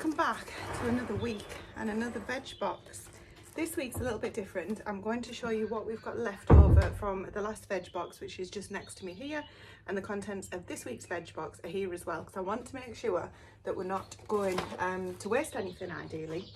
Welcome back to another week and another veg box. This week's a little bit different. I'm going to show you what we've got left over from the last veg box, which is just next to me here, and the contents of this week's veg box are here as well, because I want to make sure that we're not going to waste anything ideally.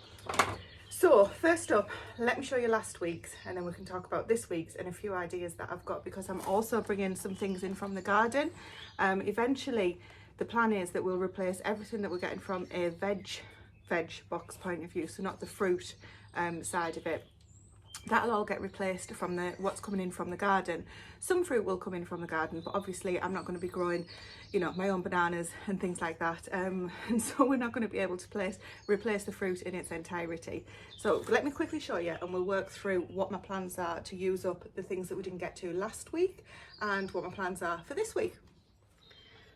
So first up, let me show you last week's, and then we can talk about this week's and a few ideas that I've got, because I'm also bringing some things in from the garden. Eventually the plan is that we'll replace everything that we're getting from a veg box point of view, so not the fruit side of it. That'll all get replaced from what's coming in from the garden. Some fruit will come in from the garden, but obviously I'm not going to be growing, you know, my own bananas and things like that, and so we're not going to be able to replace the fruit in its entirety. So let me quickly show you, and we'll work through what my plans are to use up the things that we didn't get to last week and what my plans are for this week.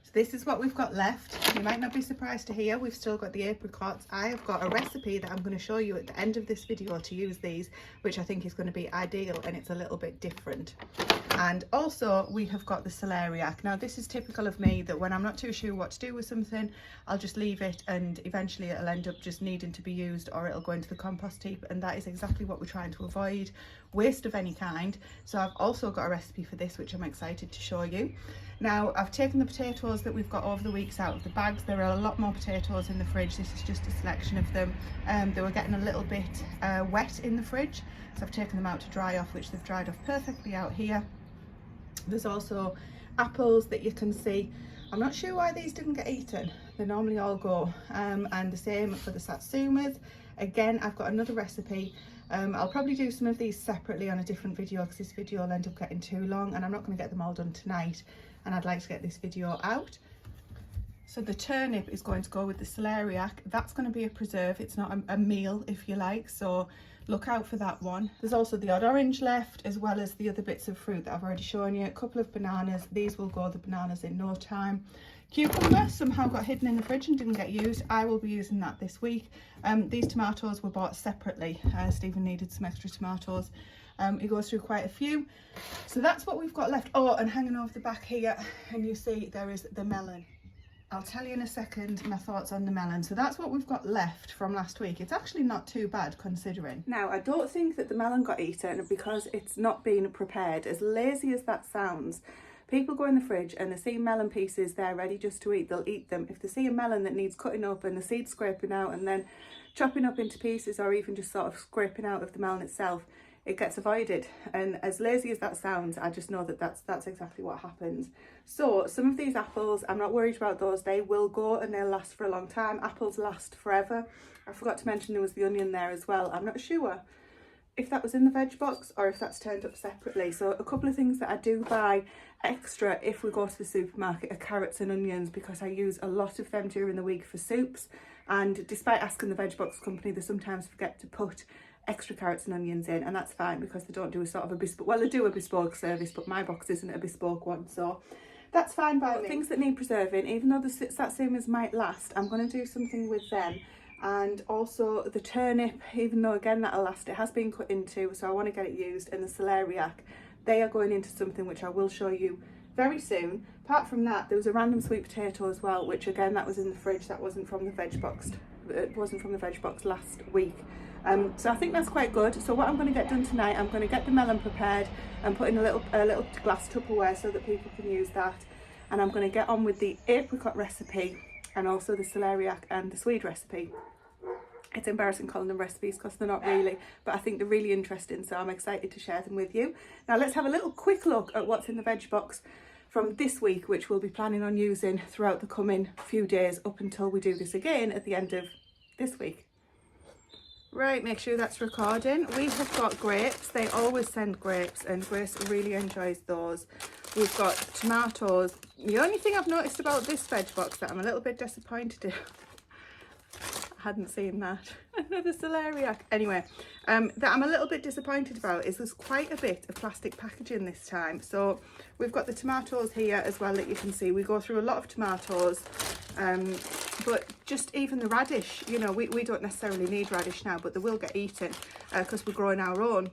So this is what we've got left. You might not be surprised to hear we've still got the apricots. I have got a recipe that I'm going to show you at the end of this video to use these, which I think is going to be ideal, and it's a little bit different. And also we have got the celeriac. Now this is typical of me, that when I'm not too sure what to do with something, I'll just leave it, and eventually it'll end up just needing to be used, or it'll go into the compost heap, and that is exactly what we're trying to avoid, waste of any kind. So I've also got a recipe for this, which I'm excited to show you. Now I've taken the potatoes that we've got over the weeks out of the bags. There are a lot more potatoes in the fridge. This is just a selection of them. They were getting a little bit wet in the fridge, so I've taken them out to dry off, which they've dried off perfectly out here. There's also apples that you can see. I'm not sure why these didn't get eaten. They normally all go. And the same for the satsumas. Again, I've got another recipe. I'll probably do some of these separately on a different video, because this video will end up getting too long, and I'm not going to get them all done tonight, and I'd like to get this video out. So the turnip is going to go with the celeriac. That's going to be a preserve. It's not a meal, if you like, so look out for that one. There's also the odd orange left, as well as the other bits of fruit that I've already shown you. A couple of bananas. These will go, the bananas, in no time. Cucumber somehow got hidden in the fridge and didn't get used. I will be using that this week. These tomatoes were bought separately. Stephen needed some extra tomatoes. He goes through quite a few. So that's what we've got left. Oh, and hanging over the back here, and you see there is the melon. I'll tell you in a second my thoughts on the melon. So that's what we've got left from last week. It's actually not too bad considering. Now, I don't think that the melon got eaten because it's not been prepared. As lazy as that sounds, people go in the fridge and they see melon pieces there ready just to eat, they'll eat them. If they see a melon that needs cutting up and the seeds scraping out and then chopping up into pieces, or even just sort of scraping out of the melon itself, it gets avoided. And as lazy as that sounds, I just know that that's exactly what happens. So some of these apples, I'm not worried about those. They will go and they'll last for a long time. Apples last forever. I forgot to mention there was the onion there as well. I'm not sure if that was in the veg box or if that's turned up separately. So a couple of things that I do buy extra if we go to the supermarket are carrots and onions, because I use a lot of them during the week for soups, and despite asking the veg box company, they sometimes forget to put extra carrots and onions in, and that's fine, because they don't do a sort of a bespoke, well, they do a bespoke service, but my box isn't a bespoke one, so that's fine by me. Things that need preserving, even though the satsumas might last, I'm going to do something with them. And also the turnip, even though again that'll last, it has been cut into, so I want to get it used. And the celeriac, they are going into something which I will show you very soon. Apart from that, there was a random sweet potato as well, which again, that was in the fridge. That wasn't from the veg box. It wasn't from the veg box last week. So I think that's quite good. So what I'm going to get done tonight, I'm going to get the melon prepared and put in a little glass Tupperware so that people can use that. And I'm going to get on with the apricot recipe, and also the celeriac and the Swede recipe. It's embarrassing calling them recipes because they're not really, but I think they're really interesting, so I'm excited to share them with you. Now let's have a little quick look at what's in the veg box from this week, which we'll be planning on using throughout the coming few days up until we do this again at the end of this week. Right, make sure that's recording. We have got grapes. They always send grapes, and Grace really enjoys those. We've got tomatoes. The only thing I've noticed about this veg box that I'm a little bit disappointed in, I hadn't seen that, another celeriac. Anyway, that I'm a little bit disappointed about is there's quite a bit of plastic packaging this time. So we've got the tomatoes here as well that you can see. We go through a lot of tomatoes, but just even the radish, you know, we don't necessarily need radish now, but they will get eaten because we're growing our own.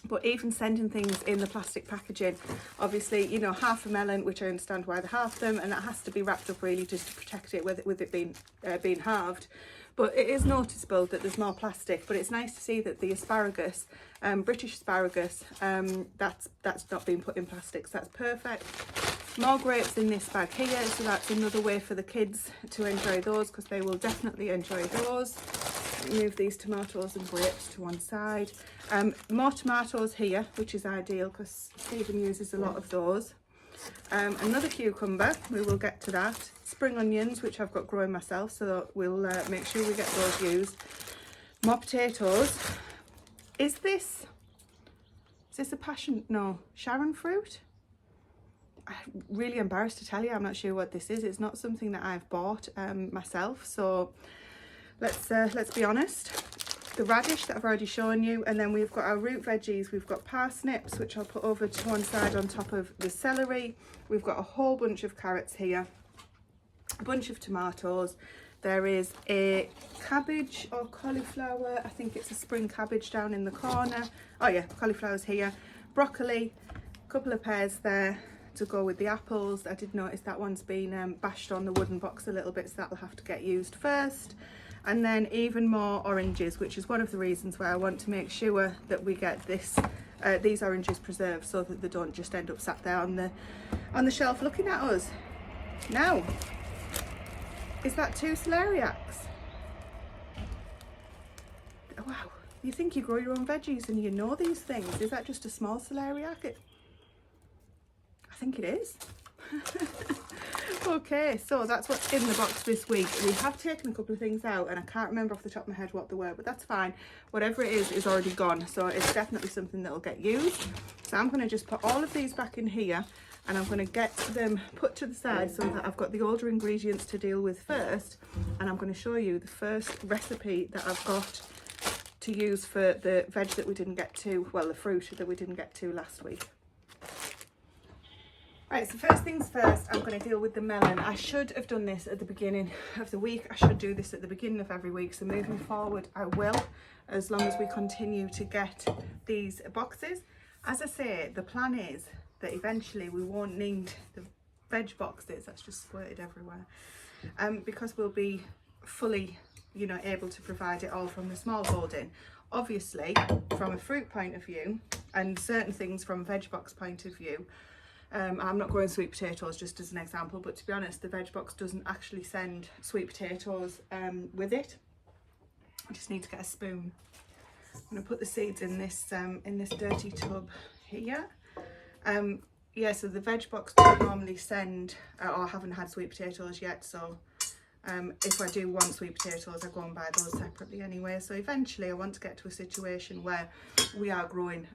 But even sending things in the plastic packaging, obviously, you know, half a melon, which I understand why they halve them, and that has to be wrapped up really just to protect it with it being halved. but it is noticeable that there's more plastic. But it's nice to see that the asparagus, British asparagus, that's not being put in plastics. That's perfect. More grapes in this bag here, so that's another way for the kids to enjoy those, because they will definitely enjoy those. Move these tomatoes and grapes to one side. More tomatoes here, which is ideal because Stephen uses a lot of those. Another cucumber, we will get to that. Spring onions, which I've got growing myself, so we'll make sure we get those used. More potatoes. Is this a passion? No, Sharon fruit? I'm really embarrassed to tell you, I'm not sure what this is. It's not something that I've bought myself, so let's be honest. The radish that I've already shown you, and then we've got our root veggies. We've got parsnips, which I'll put over to one side on top of the celery. We've got a whole bunch of carrots here, a bunch of tomatoes. There is a cabbage or cauliflower, I think it's a spring cabbage down in the corner. Oh yeah, cauliflower's here. Broccoli, a couple of pears there to go with the apples. I did notice that one's been bashed on the wooden box a little bit, so that'll have to get used first. And then even more oranges, which is one of the reasons why I want to make sure that we get these oranges preserved, so that they don't just end up sat there on the shelf looking at us. Now, is that 2 celeriacs? Wow, you think you grow your own veggies and you know these things. Is that just a small celeriac? I think it is. Okay, so that's what's in the box this week. We have taken a couple of things out and I can't remember off the top of my head what they were, but that's fine. Whatever it is already gone, so it's definitely something that'll get used. So I'm going to just put all of these back in here, and I'm going to get them put to the side so that I've got the older ingredients to deal with first, and I'm going to show you the first recipe that I've got to use for the veg that we didn't get to, well, the fruit that we didn't get to last week. Right, so first things first, I'm going to deal with the melon. I should have done this at the beginning of the week. I should do this at the beginning of every week. So moving forward, I will, as long as we continue to get these boxes. As I say, the plan is that eventually we won't need the veg boxes. That's just squirted everywhere. Because we'll be fully, able to provide it all from the small holding. Obviously, from a fruit point of view, and certain things from a veg box point of view, I'm not growing sweet potatoes just as an example, but to be honest, the veg box doesn't actually send sweet potatoes with it. I just need to get a spoon. I'm going to put the seeds in this dirty tub here. Yeah, so the veg box doesn't normally send, or I haven't had sweet potatoes yet, so if I do want sweet potatoes, I go and buy those separately anyway. So eventually I want to get to a situation where we are growing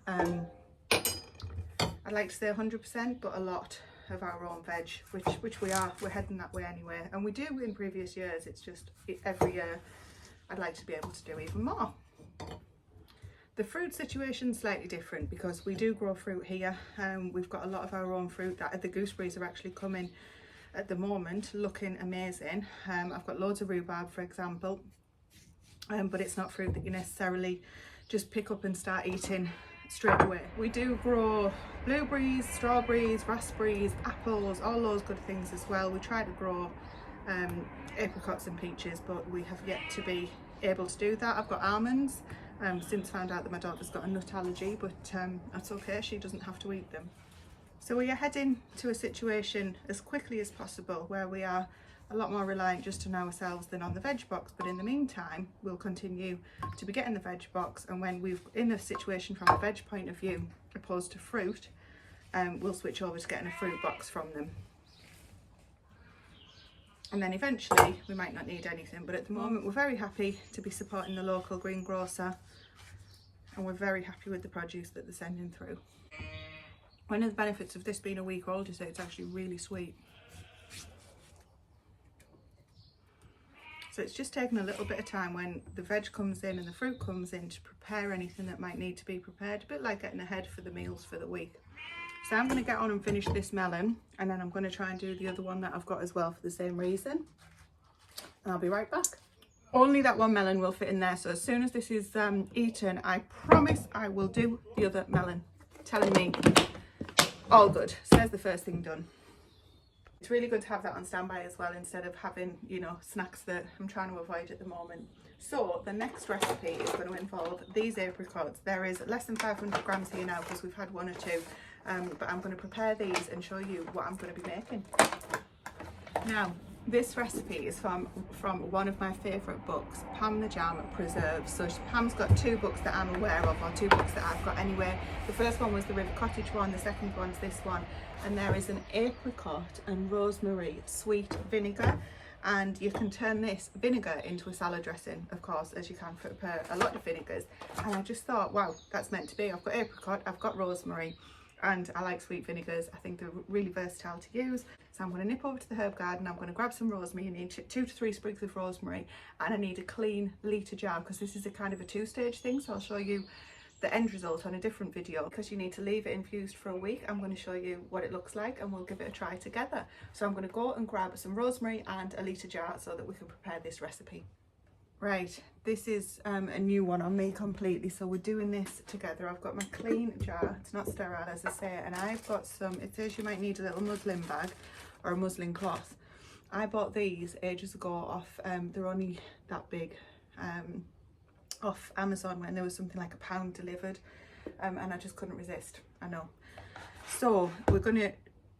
I'd like to say 100%, but a lot of our own veg, which we're heading that way anyway. And we do in previous years, it's just every year I'd like to be able to do even more. The fruit situation's slightly different because we do grow fruit here. We've got a lot of our own fruit. The gooseberries are actually coming at the moment, looking amazing. I've got loads of rhubarb, for example, but it's not fruit that you necessarily just pick up and start eating straight away. We do grow blueberries, strawberries, raspberries, apples, all those good things as well. We try to grow apricots and peaches, but we have yet to be able to do that. I've got almonds, since found out that my daughter's got a nut allergy, but that's okay, she doesn't have to eat them. So we are heading to a situation as quickly as possible where we are a lot more reliant just on ourselves than on the veg box, but in the meantime we'll continue to be getting the veg box, and when we're in a situation from a veg point of view opposed to fruit, we'll switch over to getting a fruit box from them. And then eventually we might not need anything, but at the moment we're very happy to be supporting the local greengrocer, and we're very happy with the produce that they're sending through. One of the benefits of this being a week old is that it's actually really sweet. So it's just taken a little bit of time when the veg comes in and the fruit comes in to prepare anything that might need to be prepared, a bit like getting ahead for the meals for the week. So I'm going to get on and finish this melon, and then I'm going to try and do the other one that I've got as well for the same reason. And I'll be right back. Only that one melon will fit in there, so as soon as this is eaten, I promise I will do the other melon. Telling me all good. So there's the first thing done. It's really good to have that on standby as well, instead of having, you know, snacks that I'm trying to avoid at the moment. So the next recipe is going to involve these apricots. There is less than 500 grams here now because we've had one or two, but I'm going to prepare these and show you what I'm going to be making. Now, this recipe is from one of my favourite books, Pam the Jam Preserves. So Pam's got two books that I'm aware of, or two books that I've got anyway. The first one was the River Cottage one, the second one's this one. And there is an apricot and rosemary sweet vinegar. And you can turn this vinegar into a salad dressing, of course, as you can for a lot of vinegars. And I just thought, wow, that's meant to be. I've got apricot, I've got rosemary, and I like sweet vinegars. I think they're really versatile to use. So I'm going to nip over to the herb garden. I'm going to grab some rosemary. I need 2 to 3 sprigs of rosemary, and I need a clean litre jar because this is a kind of a 2-stage thing. So I'll show you the end result on a different video because you need to leave it infused for a week. I'm going to show you what it looks like and we'll give it a try together. So I'm going to go and grab some rosemary and a litre jar so that we can prepare this recipe. Right, this is a new one on me completely, so we're doing this together. I've got my clean jar, it's not sterile as I say, and I've got some, it says you might need a little muslin bag or a muslin cloth. I bought these ages ago off, they're only that big, off Amazon when there was something like £1 delivered, and I just couldn't resist, I know. So we're going to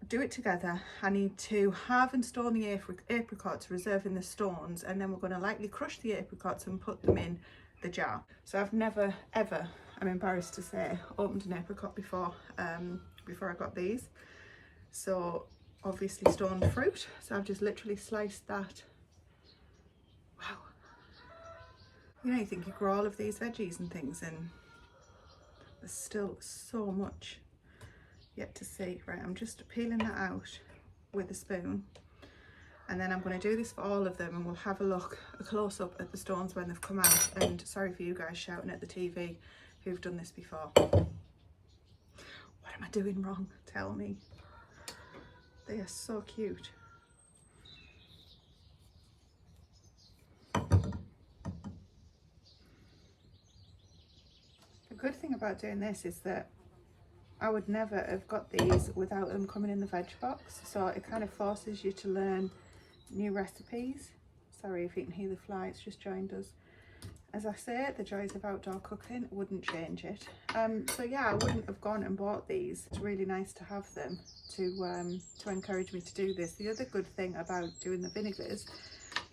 do it together. I need to halve and stone the apricots, reserving the stones, and then we're going to lightly crush the apricots and put them in the jar. So I've never ever, I'm embarrassed to say, opened an apricot before I got these. So obviously stoned fruit, so I've just literally sliced that. Wow, you know, you think you grow all of these veggies and things and there's still so much yet to see. Right, I'm just peeling that out with a spoon, and then I'm going to do this for all of them, and we'll have a close-up at the stones when they've come out. And sorry for you guys shouting at the TV who've done this before. What am I doing wrong? Tell me. They are so cute. The good thing about doing this is that I would never have got these without them coming in the veg box, so it kind of forces you to learn new recipes. Sorry if you can hear the fly, it's just joined us. As I say, the joys of outdoor cooking, wouldn't change it. So yeah, I wouldn't have gone and bought these. It's really nice to have them to encourage me to do this. The other good thing about doing the vinegars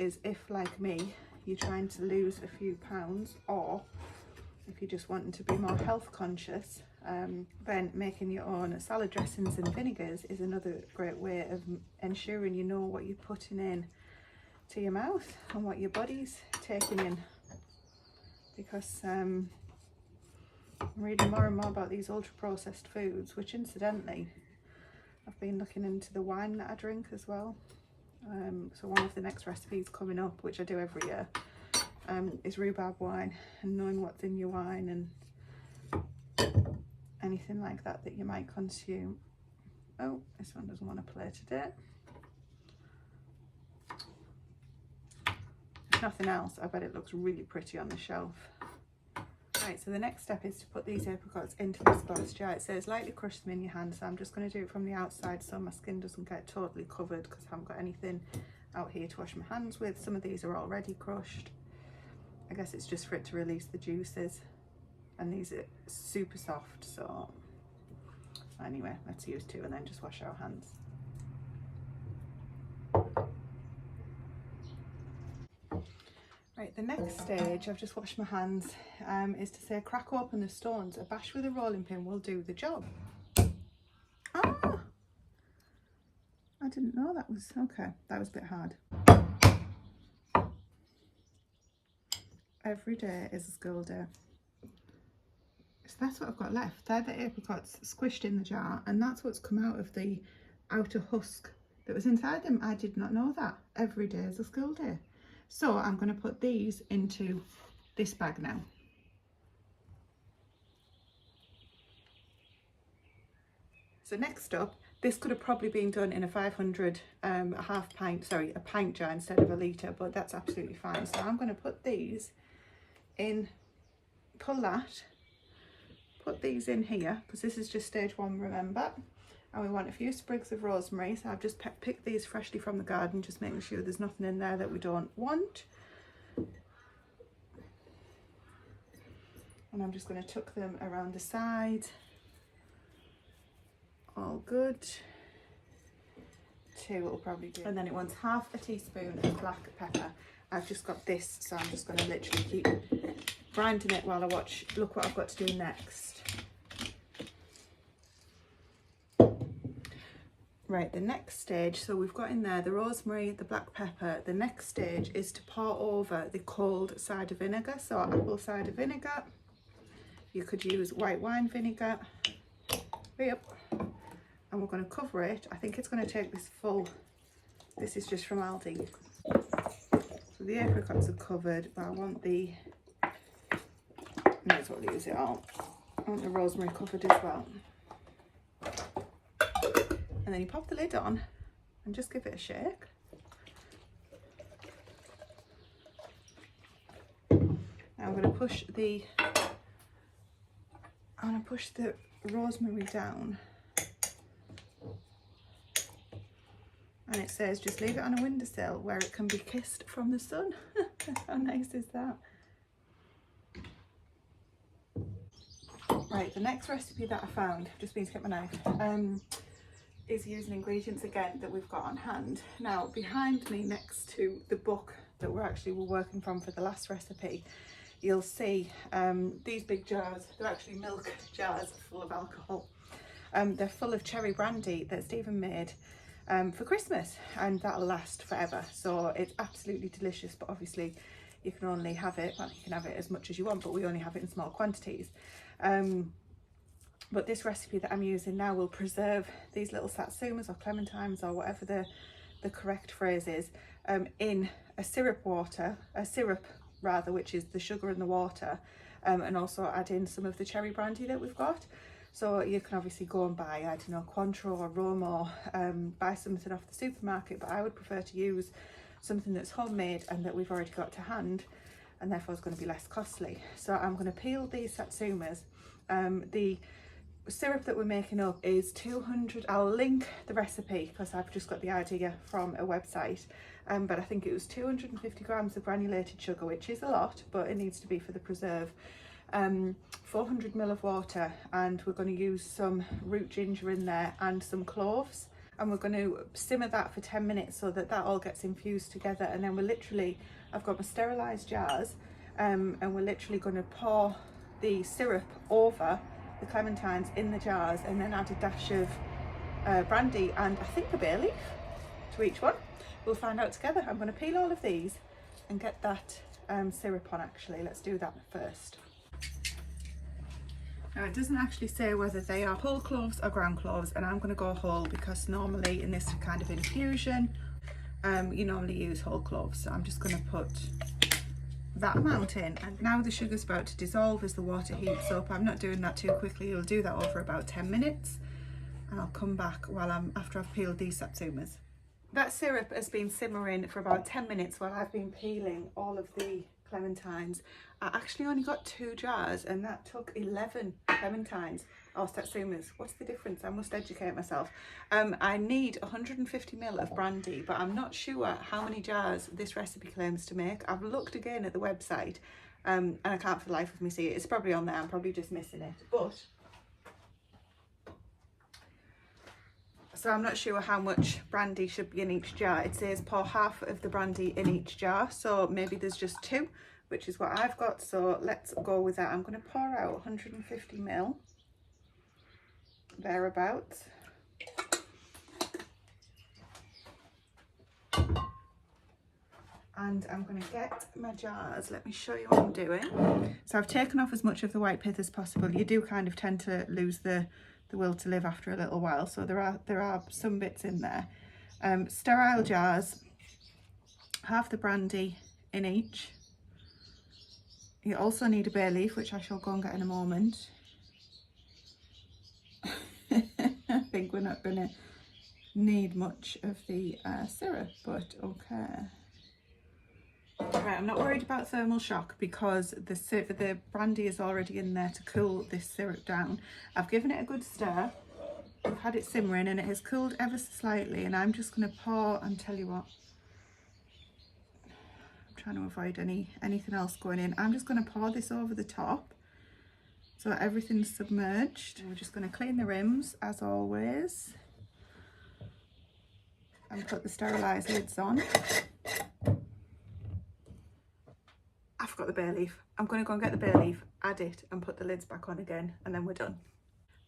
is if, like me, you're trying to lose a few pounds, or if you're just wanting to be more health conscious, then making your own salad dressings and vinegars is another great way of ensuring you know what you're putting in to your mouth and what your body's taking in. Because I'm reading more and more about these ultra processed foods, which incidentally I've been looking into the wine that I drink as well. So one of the next recipes coming up, which I do every year, is rhubarb wine, and knowing what's in your wine and anything like that that you might consume. Oh, this one doesn't want to play today. If nothing else, I bet it looks really pretty on the shelf. Right, so the next step is to put these apricots into this glass jar. It says lightly crush them in your hand, so I'm just going to do it from the outside so my skin doesn't get totally covered, because I haven't got anything out here to wash my hands with. Some of these are already crushed. I guess it's just for it to release the juices, and these are super soft, so anyway, let's use 2 and then just wash our hands. Right, the next stage, I've just washed my hands, is to say crack open the stones. A bash with a rolling pin will do the job. Ah! I didn't know that was, okay, that was a bit hard. Every day is a school day. So that's what I've got left. They're the apricots squished in the jar, and that's what's come out of the outer husk that was inside them. I did not know that. Every day is a school day. So I'm going to put these into this bag now. So next up, this could have probably been done in a 500, a pint jar instead of a litre, but that's absolutely fine. So I'm going to put these in, pull that, put these in here, because this is just stage 1, remember, And we want a few sprigs of rosemary. So I've just picked these freshly from the garden, just making sure there's nothing in there that we don't want. And I'm just going to tuck them around the side. All good. 2 will probably do. And then it wants half a teaspoon of black pepper. I've just got this, so I'm just going to literally keep grinding it while I watch. Look what I've got to do next. Right, the next stage, so we've got in there the rosemary, the black pepper. The next stage is to pour over the cold cider vinegar, so apple cider vinegar. You could use white wine vinegar. Yep. And we're going to cover it. I think it's going to take this full. This is just from Aldi. So the apricots are covered, but I want the, might as well use it all. I want the rosemary covered as well. And then you pop the lid on and just give it a shake. Now I'm going to push the rosemary down, and it says just leave it on a windowsill where it can be kissed from the sun. How nice is that? Right, the next recipe that I found, just been to get my knife, is using ingredients again that we've got on hand. Now behind me, next to the book that we're working from for the last recipe, you'll see these big jars. They're actually milk jars full of alcohol. They're full of cherry brandy that Stephen made for Christmas, and that'll last forever. So it's absolutely delicious, but obviously you can only have it, well, you can have it as much as you want, but we only have it in small quantities. But this recipe that I'm using now will preserve these little satsumas or clementines or whatever the correct phrase is, in a syrup, which is the sugar and the water, and also add in some of the cherry brandy that we've got. So you can obviously go and buy, I don't know, Cointreau or Rome, or buy something off the supermarket, but I would prefer to use something that's homemade and that we've already got to hand, and therefore it's going to be less costly. So I'm going to peel these satsumas. The syrup that we're making up is 200, I'll link the recipe because I've just got the idea from a website, but I think it was 250 grams of granulated sugar, which is a lot, but it needs to be for the preserve. 400 ml of water, and we're going to use some root ginger in there and some cloves, and we're going to simmer that for 10 minutes so that all gets infused together. And then I've got my sterilised jars, and we're literally going to pour the syrup over the clementines in the jars, and then add a dash of brandy and I think a bay leaf to each one. We'll find out together. I'm going to peel all of these and get that syrup on. Actually, let's do that first. Now it doesn't actually say whether they are whole cloves or ground cloves, and I'm going to go whole because normally in this kind of infusion you normally use whole cloves. So I'm just going to put that amount in, and now the sugar's about to dissolve as the water heats up. I'm not doing that too quickly. You'll do that over about 10 minutes, and I'll come back after I've peeled these satsumas. That syrup has been simmering for about 10 minutes while I've been peeling all of the clementines. I actually only got 2 jars, and that took 11 clementines or satsumas. What's the difference? I must educate myself. I need 150 ml of brandy, but I'm not sure how many jars this recipe claims to make. I've looked again at the website, and I can't for the life of me see it. It's probably on there. I'm probably just missing it. So I'm not sure how much brandy should be in each jar. It says pour half of the brandy in each jar, so maybe there's just 2, which is what I've got. So let's go with that. I'm going to pour out 150 ml, thereabouts. And I'm going to get my jars. Let me show you what I'm doing. So I've taken off as much of the white pith as possible. You do kind of tend to lose the will to live after a little while, so there are some bits in there. Sterile jars, half the brandy in each. You also need a bay leaf, which I shall go and get in a moment. I think we're not going to need much of the syrup, but okay. Right, I'm not worried about thermal shock because the brandy is already in there to cool this syrup down. I've given it a good stir, I've had it simmering and it has cooled ever so slightly, and I'm just going to pour, and tell you what, I'm trying to avoid anything else going in. I'm just going to pour this over the top so everything's submerged. And we're just going to clean the rims as always and put the sterilised lids on. I forgot the bay leaf. I'm going to go and get the bay leaf, add it and put the lids back on again, and then we're done.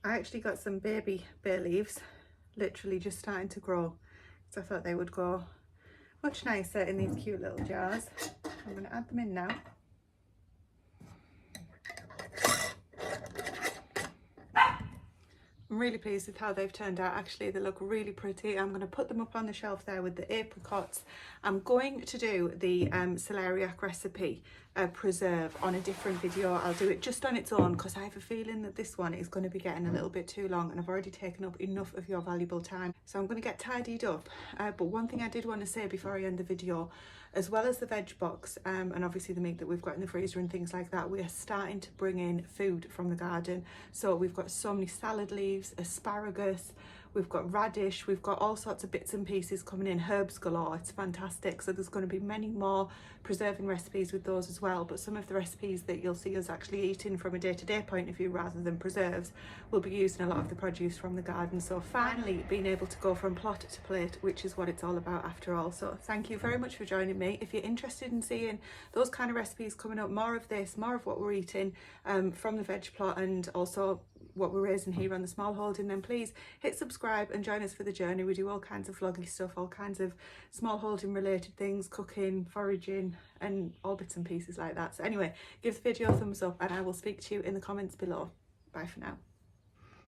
I actually got some baby bay leaves, literally just starting to grow, so I thought they would go much nicer in these cute little jars. I'm going to add them in now. I'm really pleased with how they've turned out. Actually, they look really pretty. I'm going to put them up on the shelf there with the apricots. I'm going to do the celeriac recipe preserve on a different video. I'll do it just on its own because I have a feeling that this one is going to be getting a little bit too long, and I've already taken up enough of your valuable time. So I'm going to get tidied up. But one thing I did want to say before I end the video, as well as the veg box and obviously the meat that we've got in the freezer and things like that, we are starting to bring in food from the garden. So we've got so many salad leaves, asparagus, we've got radish, we've got all sorts of bits and pieces coming in, herbs galore. It's fantastic. So there's going to be many more preserving recipes with those as well, but some of the recipes that you'll see us actually eating from a day-to-day point of view rather than preserves will be using a lot of the produce from the garden. So finally being able to go from plot to plate, which is what it's all about after all. So thank you very much for joining me. If you're interested in seeing those kind of recipes coming up, more of this, more of what we're eating from the veg plot and also what we're raising here on the small holding, then please hit subscribe and join us for the journey. We do all kinds of vloggy stuff, all kinds of small holding related things, cooking, foraging and all bits and pieces like that. So anyway, give the video a thumbs up and I will speak to you in the comments below. Bye for now.